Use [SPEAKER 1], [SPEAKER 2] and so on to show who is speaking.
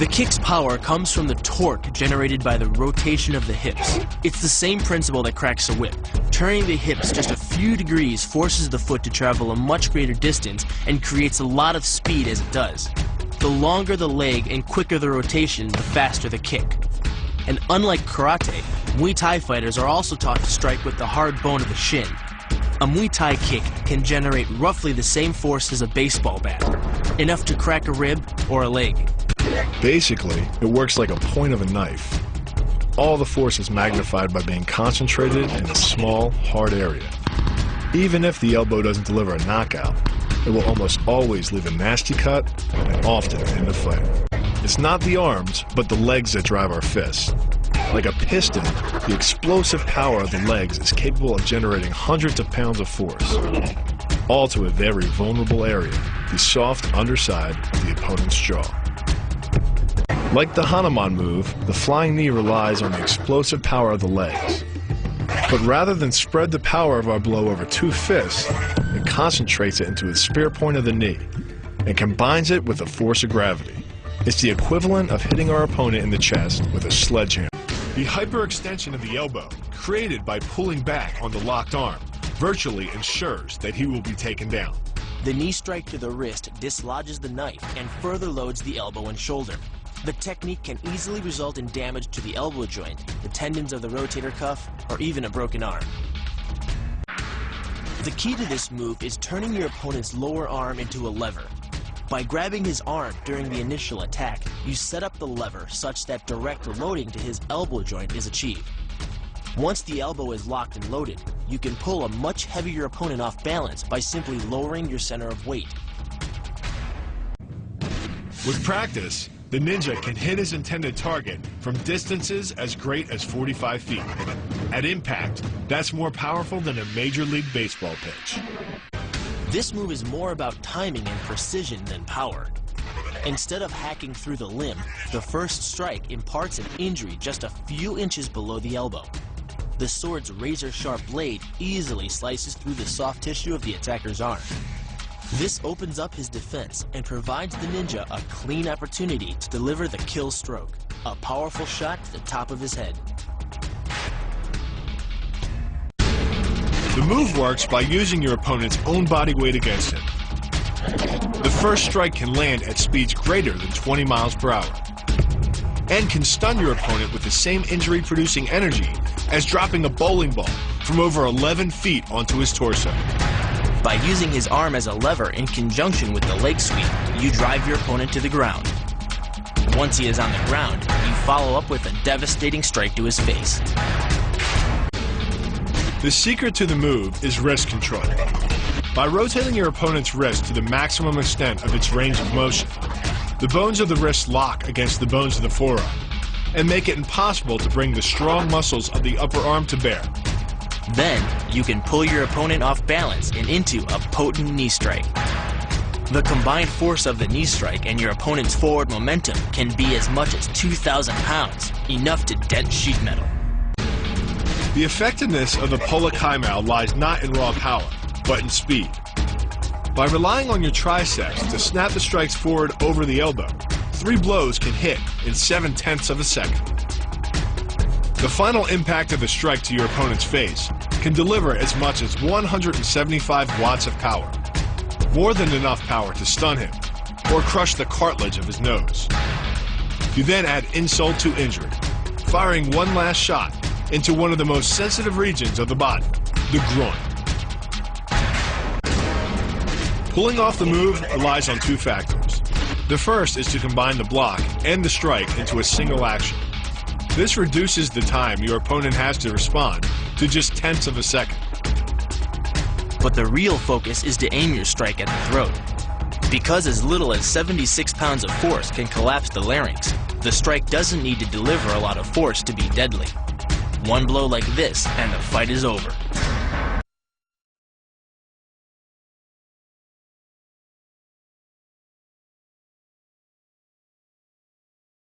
[SPEAKER 1] The kick's power comes from the torque generated by the rotation of the hips. It's the same principle that cracks a whip. Turning the hips just a few degrees forces the foot to travel a much greater distance and creates a lot of speed as it does. The longer the leg and quicker the rotation, the faster the kick. And unlike karate, Muay Thai fighters are also taught to strike with the hard bone of the shin. A Muay Thai kick can generate roughly the same force as a baseball bat, enough to crack a rib or a leg.
[SPEAKER 2] Basically, it works like a point of a knife. All the force is magnified by being concentrated in a small, hard area. Even if the elbow doesn't deliver a knockout, it will almost always leave a nasty cut and often end the fight. It's not the arms, but the legs that drive our fists. Like a piston, the explosive power of the legs is capable of generating hundreds of pounds of force, all to a very vulnerable area, the soft underside of the opponent's jaw. Like the Hanuman move, the flying knee relies on the explosive power of the legs. But rather than spread the power of our blow over two fists, it concentrates it into the spear point of the knee and combines it with the force of gravity. It's the equivalent of hitting our opponent in the chest with a sledgehammer. The hyperextension of the elbow, created by pulling back on the locked arm, virtually ensures that he will be taken down.
[SPEAKER 1] The knee strike to the wrist dislodges the knife and further loads the elbow and shoulder. The technique can easily result in damage to the elbow joint, the tendons of the rotator cuff, or even a broken arm. The key to this move is turning your opponent's lower arm into a lever. By grabbing his arm during the initial attack, you set up the lever such that direct loading to his elbow joint is achieved. Once the elbow is locked and loaded, you can pull a much heavier opponent off balance by simply lowering your center of weight.
[SPEAKER 2] With practice, the ninja can hit his intended target from distances as great as 45 feet. At impact, that's more powerful than a Major League Baseball pitch.
[SPEAKER 1] This move is more about timing and precision than power. Instead of hacking through the limb, the first strike imparts an injury just a few inches below the elbow. The sword's razor-sharp blade easily slices through the soft tissue of the attacker's arm. This opens up his defense and provides the ninja a clean opportunity to deliver the kill stroke, a powerful shot to the top of his head.
[SPEAKER 2] The move works by using your opponent's own body weight against him. The first strike can land at speeds greater than 20 miles per hour and can stun your opponent with the same injury-producing energy as dropping a bowling ball from over 11 feet onto his torso.
[SPEAKER 1] By using his arm as a lever in conjunction with the leg sweep, you drive your opponent to the ground. Once he is on the ground, you follow up with a devastating strike to his face.
[SPEAKER 2] The secret to the move is wrist control. By rotating your opponent's wrist to the maximum extent of its range of motion, the bones of the wrist lock against the bones of the forearm and make it impossible to bring the strong muscles of the upper arm to bear.
[SPEAKER 1] Then, you can pull your opponent off balance and into a potent knee strike. The combined force of the knee strike and your opponent's forward momentum can be as much as 2,000 pounds, enough to dent sheet metal.
[SPEAKER 2] The effectiveness of the Pola Kai Mao lies not in raw power, but in speed. By relying on your triceps to snap the strikes forward over the elbow, 3 blows can hit in 7/10 of a second. The final impact of the strike to your opponent's face can deliver as much as 175 watts of power, more than enough power to stun him or crush the cartilage of his nose. You then add insult to injury, firing one last shot into one of the most sensitive regions of the body, the groin. Pulling off the move relies on 2 factors. The first is to combine the block and the strike into a single action. This reduces the time your opponent has to respond to just 1/10 of a second.
[SPEAKER 1] But the real focus is to aim your strike at the throat. Because as little as 76 pounds of force can collapse the larynx, the strike doesn't need to deliver a lot of force to be deadly. One blow like this and the fight is over.